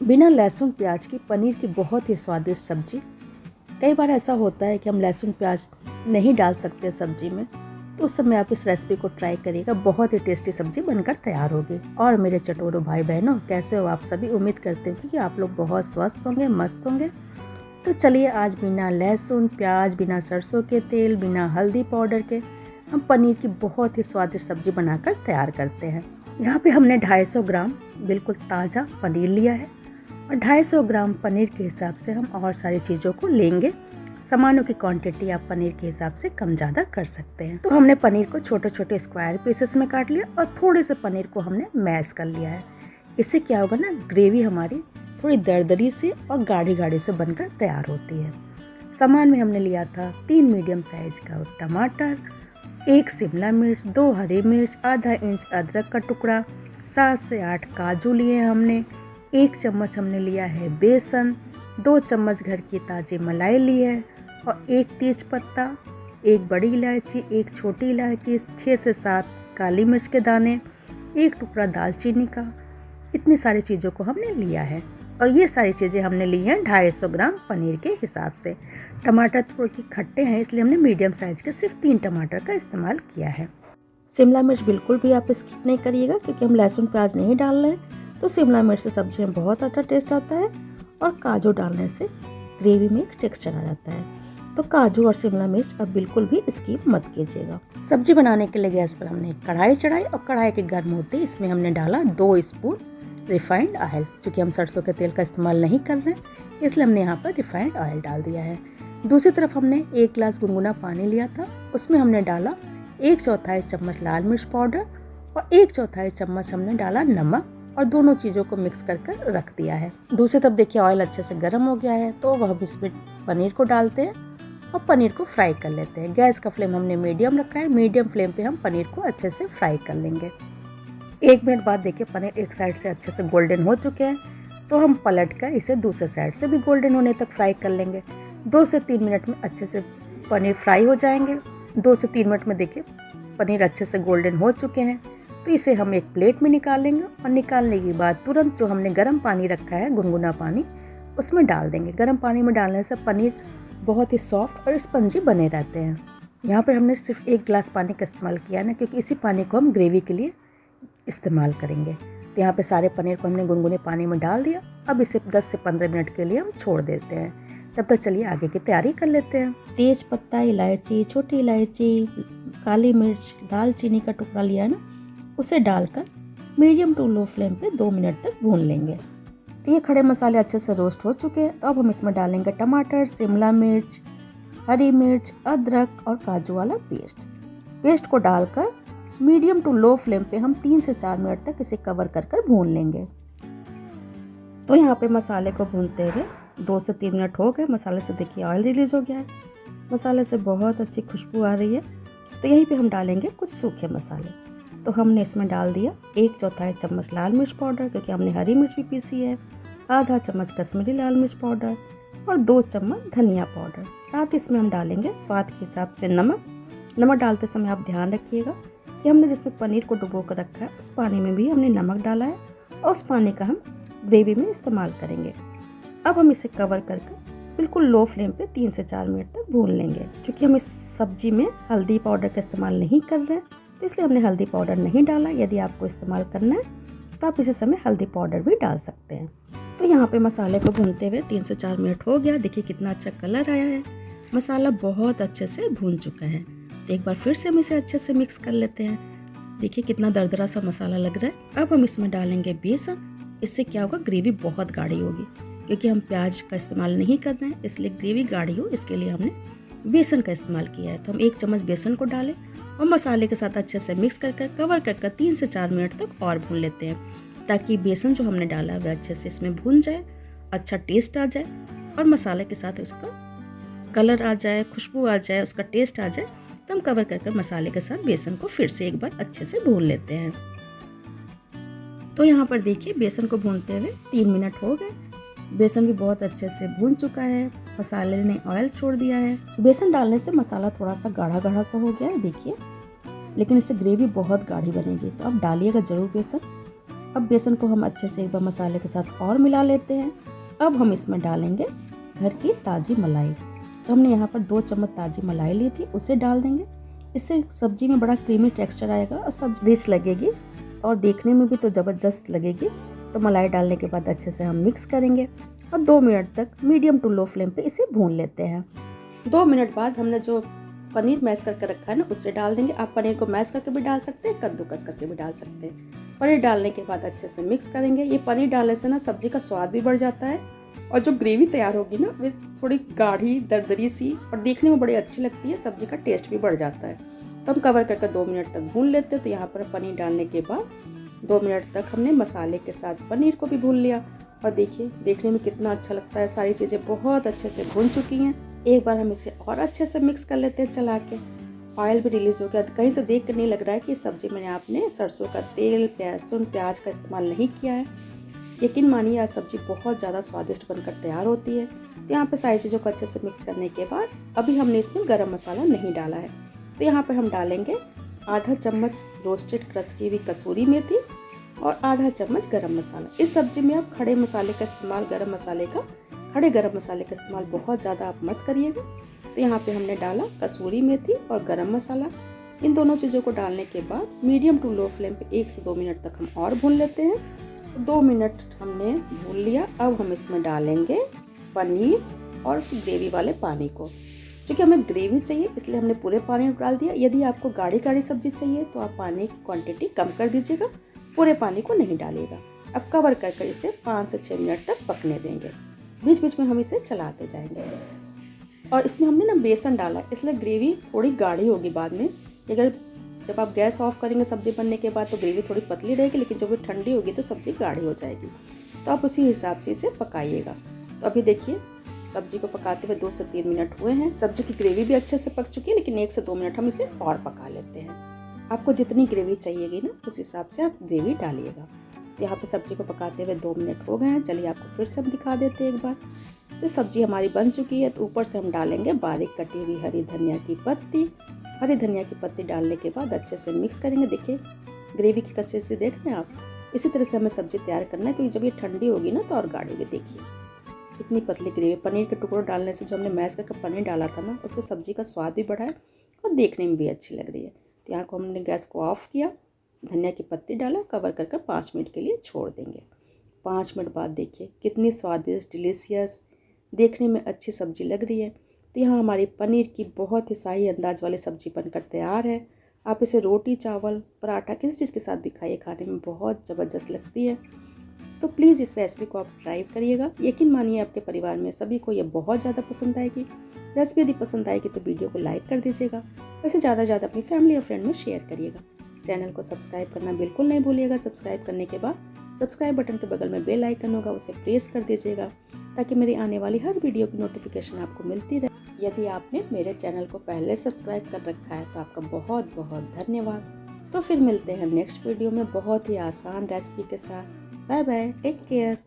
बिना लहसुन प्याज की पनीर की बहुत ही स्वादिष्ट सब्जी। कई बार ऐसा होता है कि हम लहसुन प्याज नहीं डाल सकते सब्जी में, तो उस समय आप इस रेसिपी को ट्राई करिएगा। बहुत ही टेस्टी सब्जी बनकर तैयार होगी। और मेरे चटोरों भाई बहनों, कैसे हो आप सभी? उम्मीद करते हैं कि आप लोग बहुत स्वस्थ होंगे, मस्त होंगे। तो चलिए आज बिना लहसुन प्याज, बिना सरसों के तेल, बिना हल्दी पाउडर के हम पनीर की बहुत ही स्वादिष्ट सब्जी बनाकर तैयार करते हैं। यहाँ पे हमने 250 ग्राम बिल्कुल ताज़ा पनीर लिया है और 250 ग्राम पनीर के हिसाब से हम और सारी चीज़ों को लेंगे। सामानों की क्वांटिटी आप पनीर के हिसाब से कम ज़्यादा कर सकते हैं। तो हमने पनीर को छोटे छोटे स्क्वायर पीसेस में काट लिया और थोड़े से पनीर को हमने मैश कर लिया है। इससे क्या होगा ना, ग्रेवी हमारी थोड़ी दरदरी से और गाढ़ी गाढ़ी से बनकर तैयार होती है। सामान में हमने लिया था 3 मीडियम साइज का टमाटर, 1 शिमला मिर्च, 2 हरी मिर्च, आधा इंच अदरक का टुकड़ा, 7 से 8 काजू लिए हमने, 1 चम्मच हमने लिया है बेसन, 2 चम्मच घर की ताज़ी मलाई ली है और 1 तेज पत्ता, 1 बड़ी इलायची, 1 छोटी इलायची, 6 से 7 काली मिर्च के दाने, 1 टुकड़ा दालचीनी का। इतनी सारी चीज़ों को हमने लिया है और ये सारी चीज़ें हमने ली हैं 250 ग्राम पनीर के हिसाब से। टमाटर थोड़े खट्टे हैं, इसलिए हमने मीडियम साइज के सिर्फ 3 टमाटर का इस्तेमाल किया है। शिमला मिर्च बिल्कुल भी आप स्किप नहीं करिएगा, क्योंकि हम लहसुन प्याज नहीं डाल रहे हैं। तो शिमला मिर्च से सब्जी में बहुत अच्छा टेस्ट आता है और काजू डालने से ग्रेवी में एक टेक्सचर आ जाता है। तो काजू और शिमला मिर्च अब बिल्कुल भी स्किप मत कीजिएगा। सब्जी बनाने के लिए गैस पर हमने कढ़ाई चढ़ाई और कढ़ाई के गर्म होते ही इसमें हमने डाला 2 स्पून रिफाइंड ऑयल। चूँकि हम सरसों के तेल का इस्तेमाल नहीं कर रहे हैं, इसलिए हमने यहाँ पर रिफाइंड ऑयल डाल दिया है। दूसरी तरफ हमने 1 गिलास गुनगुना पानी लिया था, उसमें हमने डाला 1/4 चम्मच लाल मिर्च पाउडर और 1/4 चम्मच हमने डाला नमक और दोनों चीज़ों को मिक्स कर रख दिया है। दूसरी तरफ देखिए ऑयल अच्छे से गर्म हो गया है, तो वह इसमें पनीर को डालते हैं और पनीर को फ्राई कर लेते हैं। गैस का फ्लेम हमने मीडियम रखा है। मीडियम फ्लेम पे हम पनीर को अच्छे से फ्राई कर लेंगे। 1 मिनट बाद देखिए पनीर एक साइड से अच्छे से गोल्डन हो चुके हैं, तो हम पलट कर इसे दूसरे साइड से भी गोल्डन होने तक फ्राई कर लेंगे। 2 से 3 मिनट में अच्छे से पनीर फ्राई हो जाएंगे। 2 से 3 मिनट में देखिए पनीर अच्छे से गोल्डन हो चुके हैं, तो इसे हम एक प्लेट में निकालेंगे और निकालने के बाद तुरंत जो हमने गर्म पानी रखा है, गुनगुना पानी, उसमें डाल देंगे। गर्म पानी में डालने से पनीर बहुत ही सॉफ्ट और स्पंजी बने रहते हैं। यहाँ पर हमने सिर्फ 1 गिलास पानी का इस्तेमाल किया ना, क्योंकि इसी पानी को हम ग्रेवी के लिए इस्तेमाल करेंगे। तो यहाँ पे सारे पनीर को हमने गुनगुने पानी में डाल दिया। अब इसे 10 से 15 मिनट के लिए हम छोड़ देते हैं। तब तक चलिए आगे की तैयारी कर लेते हैं। तेज पत्ता, इलायची, छोटी इलायची, काली मिर्च, दालचीनी का टुकड़ा लिया है ना, उसे डालकर मीडियम टू लो फ्लेम पे 2 मिनट तक भून लेंगे। तो ये खड़े मसाले अच्छे से रोस्ट हो चुके हैं। तो अब हम इसमें डालेंगे टमाटर, शिमला मिर्च, हरी मिर्च, अदरक और काजू वाला पेस्ट को डालकर मीडियम टू लो फ्लेम पे हम 3 से 4 मिनट तक इसे कवर कर भून लेंगे। तो यहाँ पे मसाले को भूनते हुए 2 से 3 मिनट हो गए। मसाले से देखिए ऑयल रिलीज हो गया है, मसाले से बहुत अच्छी खुशबू आ रही है। तो यहीं पे हम डालेंगे कुछ सूखे मसाले। तो हमने इसमें डाल दिया 1/4 चम्मच लाल मिर्च पाउडर, क्योंकि हमने हरी मिर्च भी पीसी है, आधा चम्मच कश्मीरी लाल मिर्च पाउडर और 2 चम्मच धनिया पाउडर। साथ इसमें हम डालेंगे स्वाद के हिसाब से नमक। नमक डालते समय आप ध्यान रखिएगा कि हमने जिसमें पनीर को डुबो कर रखा है, उस पानी में भी हमने नमक डाला है और उस पानी का हम ग्रेवी में इस्तेमाल करेंगे। अब हम इसे कवर करके बिल्कुल लो फ्लेम पे 3 से 4 मिनट तक भून लेंगे। क्योंकि हम इस सब्जी में हल्दी पाउडर का इस्तेमाल नहीं कर रहे हैं, तो इसलिए हमने हल्दी पाउडर नहीं डाला। यदि आपको इस्तेमाल करना है तो आप इसी समय हल्दी पाउडर भी डाल सकते हैं। तो यहाँ पे मसाले को भूनते हुए 3 से 4 मिनट हो गया। देखिए कितना अच्छा कलर आया है, मसाला बहुत अच्छे से भून चुका है। तो एक बार फिर से हम इसे अच्छे से मिक्स कर लेते हैं। देखिए कितना दरदरा सा मसाला लग रहा है। अब हम इसमें डालेंगे बेसन। इससे क्या होगा, ग्रेवी बहुत गाढ़ी होगी। क्योंकि हम प्याज का इस्तेमाल नहीं कर रहे हैं, इसलिए ग्रेवी गाढ़ी हो, इसके लिए हमने बेसन का इस्तेमाल किया है। तो हम 1 चम्मच बेसन को डालें और मसाले के साथ अच्छे से मिक्स कर कवर कर 3 से 4 मिनट तक और भून लेते हैं, ताकि बेसन जो हमने डाला है वह अच्छे से इसमें भून जाए, अच्छा टेस्ट आ जाए और मसाले के साथ उसका कलर आ जाए, खुशबू आ जाए, उसका टेस्ट आ जाए। तो हम कवर कर मसाले के साथ बेसन को फिर से एक बार अच्छे से भून लेते हैं। तो यहाँ पर देखिए बेसन को भूनते हुए 3 मिनट हो गए। बेसन भी बहुत अच्छे से भून चुका है, मसाले ने ऑयल छोड़ दिया है। बेसन डालने से मसाला थोड़ा सा गाढ़ा गाढ़ा सा हो गया है देखिए, लेकिन इससे ग्रेवी बहुत गाढ़ी बनेगी। तो आप डालिएगा जरूर बेसन। अब बेसन को हम अच्छे से एक बार मसाले के साथ और मिला लेते हैं। अब हम इसमें डालेंगे घर की ताज़ी मलाई। तो हमने यहाँ पर 2 चम्मच ताज़ी मलाई ली थी, उसे डाल देंगे। इससे सब्जी में बड़ा क्रीमी टेक्सचर आएगा और सब्जी रिच लगेगी और देखने में भी तो ज़बरदस्त लगेगी। तो मलाई डालने के बाद अच्छे से हम मिक्स करेंगे और 2 मिनट तक मीडियम टू लो फ्लेम पे इसे भून लेते हैं। 2 मिनट बाद हमने जो पनीर मैश करके रखा है ना, उसे डाल देंगे। आप पनीर को मैश करके भी डाल सकते हैं, कद्दूकस करके भी डाल सकते हैं। पनीर डालने के बाद अच्छे से मिक्स करेंगे। ये पनीर डालने से ना सब्जी का स्वाद भी बढ़ जाता है और जो ग्रेवी तैयार होगी ना वे थोड़ी गाढ़ी दरदरी सी और देखने में बड़ी अच्छी लगती है, सब्जी का टेस्ट भी बढ़ जाता है। तो हम कवर करके 2 मिनट तक भून लेते हैं। तो यहाँ पर पनीर डालने के बाद 2 मिनट तक हमने मसाले के साथ पनीर को भी भून लिया और देखिए देखने में कितना अच्छा लगता है। सारी चीज़ें बहुत अच्छे से भून चुकी हैं। एक बार हम इसे और अच्छे से मिक्स कर लेते हैं चला के। ऑयल भी रिलीज हो गया। कहीं से देख कर नहीं लग रहा है कि सब्जी में आपने सरसों का तेल, प्याज का इस्तेमाल नहीं किया है। यकीन मानिए आज सब्जी बहुत ज़्यादा स्वादिष्ट बनकर तैयार होती है। तो यहाँ पे सारी चीज़ों को अच्छे से मिक्स करने के बाद अभी हमने इसमें गरम मसाला नहीं डाला है। तो यहाँ पर हम डालेंगे आधा चम्मच रोस्टेड क्रश की हुई कसूरी मेथी और आधा चम्मच गरम मसाला। इस सब्जी में आप खड़े मसाले का इस्तेमाल, खड़े गरम मसाले का इस्तेमाल बहुत ज़्यादा आप मत करिएगा। तो यहाँ पे हमने डाला कसूरी मेथी और गरम मसाला। इन दोनों चीज़ों को डालने के बाद मीडियम टू लो फ्लेम पे 1 से 2 मिनट तक हम और भून लेते हैं। 2 मिनट हमने भून लिया। अब हम इसमें डालेंगे पनीर और उस ग्रेवी वाले पानी को। क्योंकि हमें ग्रेवी चाहिए इसलिए हमने पूरे पानी डाल दिया। यदि आपको गाढ़ी गाढ़ी सब्जी चाहिए तो आप पानी की क्वांटिटी कम कर दीजिएगा, पूरे पानी को नहीं डालिएगा। अब कवर कर इसे 5 से 6 मिनट तक पकने देंगे। बीच बीच में हम इसे चलाते जाएंगे। और इसमें हमने ना बेसन डाला इसलिए ग्रेवी थोड़ी गाढ़ी होगी बाद में। अगर जब आप गैस ऑफ करेंगे सब्जी बनने के बाद तो ग्रेवी थोड़ी पतली रहेगी, लेकिन जब वो ठंडी होगी तो सब्जी गाढ़ी हो जाएगी। तो आप उसी हिसाब से इसे पकाइएगा। तो अभी देखिए सब्जी को पकाते हुए 2 से 3 मिनट हुए हैं। सब्जी की ग्रेवी भी अच्छे से पक चुकी है, लेकिन 1 से 2 मिनट हम इसे और पका लेते हैं। आपको जितनी ग्रेवी चाहिएगी ना उस हिसाब से आप ग्रेवी डालिएगा। यहाँ पे सब्जी को पकाते हुए 2 मिनट हो गए हैं। चलिए आपको फिर से हम दिखा देते हैं एक बार। तो सब्जी हमारी बन चुकी है। तो ऊपर से हम डालेंगे बारीक कटी हुई हरी धनिया की पत्ती। हरी धनिया की पत्ती डालने के बाद अच्छे से मिक्स करेंगे। देखिए ग्रेवी की कंसिस्टेंसी देख रहे हैं आप। इसी तरह से हमें सब्जी तैयार करना है, क्योंकि जब ये ठंडी होगी ना तो और गाढ़ी होगी। देखिए इतनी पतली ग्रेवी। पनीर के टुकड़ों डालने से जो हमने मैश करके पनीर डाला था ना, उससे सब्जी का स्वाद भी बढ़ा है और देखने में भी अच्छी लग रही है। तो यहाँ को हमने गैस को ऑफ किया, धनिया की पत्ती डाला, कवर कर 5 मिनट के लिए छोड़ देंगे। 5 मिनट बाद देखिए कितनी स्वादिष्ट, डिलीशियस, देखने में अच्छी सब्जी लग रही है। तो यहाँ हमारी पनीर की बहुत ही शाही अंदाज वाली सब्जी बनकर तैयार है। आप इसे रोटी, चावल, पराठा किसी चीज़ के साथ भी खाइए, खाने में बहुत ज़बरदस्त लगती है। तो प्लीज़ इस रेसिपी को आप ट्राई करिएगा। यकीन मानिए आपके परिवार में सभी को ये बहुत ज़्यादा पसंद आएगी। रेसिपी यदि पसंद आएगी तो वीडियो को लाइक कर दीजिएगा। वैसे ज़्यादा से ज़्यादा अपनी फैमिली और फ्रेंड में शेयर करिएगा। चैनल को सब्सक्राइब करना बिल्कुल नहीं भूलिएगा। सब्सक्राइब करने के बाद सब्सक्राइब बटन के बगल में बेल आइकन होगा, उसे प्रेस कर दीजिएगा ताकि मेरी आने वाली हर वीडियो की नोटिफिकेशन आपको मिलती रहे। यदि आपने मेरे चैनल को पहले सब्सक्राइब कर रखा है तो आपका बहुत बहुत धन्यवाद। तो फिर मिलते हैं नेक्स्ट वीडियो में बहुत ही आसान रेसिपी के साथ। Bye bye, take care.